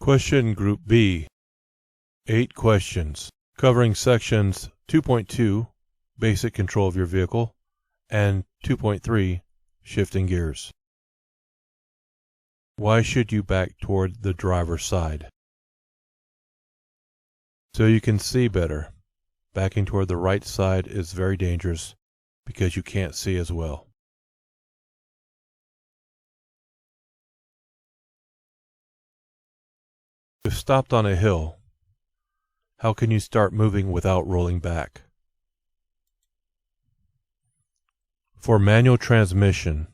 Question Group B, 8 questions, covering sections 2.2, Basic Control of your vehicle, and 2.3, Shifting Gears. Why should you back toward the driver's side? So you can see better. Backing toward the right side is very dangerous because you can't see as well. If stopped on a hill, how can you start moving without rolling back? For manual transmission,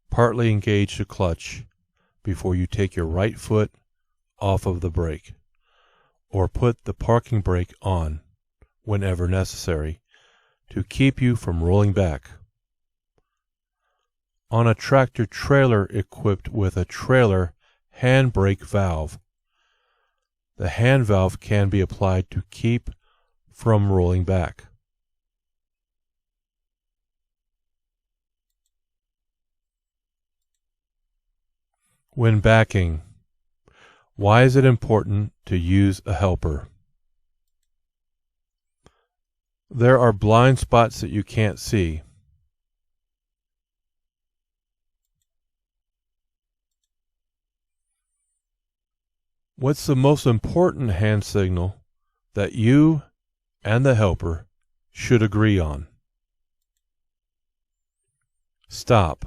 partly engage the clutch before you take your right foot off of the brake, or put the parking brake on whenever necessary to keep you from rolling back. On a tractor trailer equipped with a trailer handbrake valve, the hand valve can be applied to keep from rolling back. When backing, why is it important to use a helper? There are blind spots that you can't see. What's the most important hand signal that you and the helper should agree on? Stop.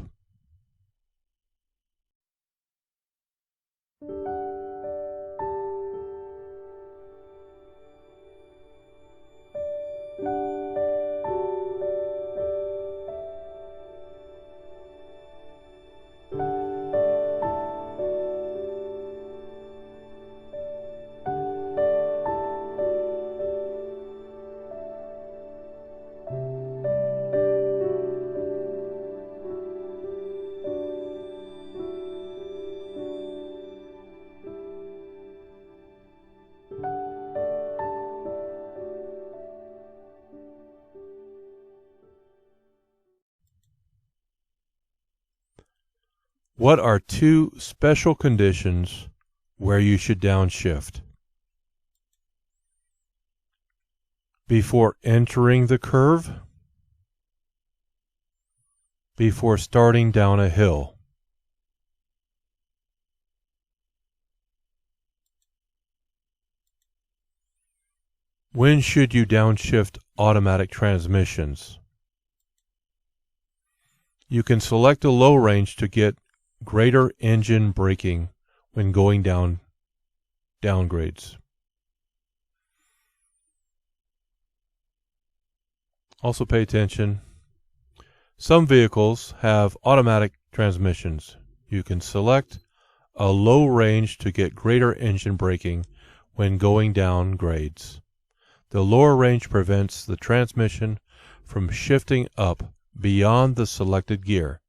What are 2 special conditions where you should downshift? Before entering the curve, before starting down a hill. When should you downshift automatic transmissions? You can select a low range to get greater engine braking when going down downgrades. Also pay attention. Some vehicles have automatic transmissions. You can select a low range to get greater engine braking when going down grades. The lower range prevents the transmission from shifting up beyond the selected gear,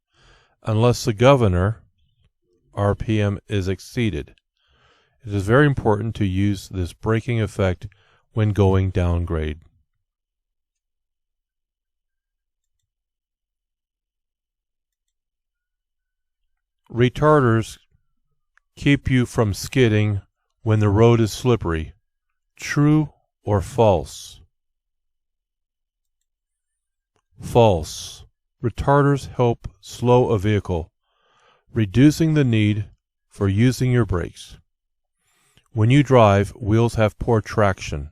unless the governor RPM is exceeded. It is very important to use this braking effect when going downgrade. Retarders keep you from skidding when the road is slippery. True or false? False. Retarders help slow a vehicle, reducing the need for using your brakes. When you drive, wheels have poor traction.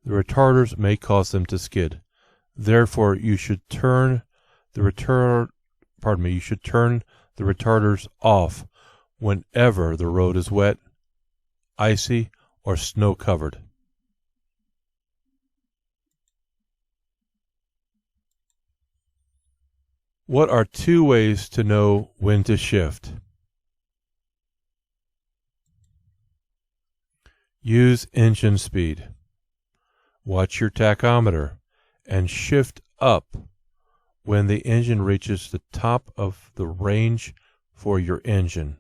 The retarders may cause them to skid. Therefore, you should turn the retarders off whenever the road is wet, icy, or snow covered. What are 2 ways to know when to shift? Use engine speed. Watch your tachometer and shift up when the engine reaches the top of the range for your engine.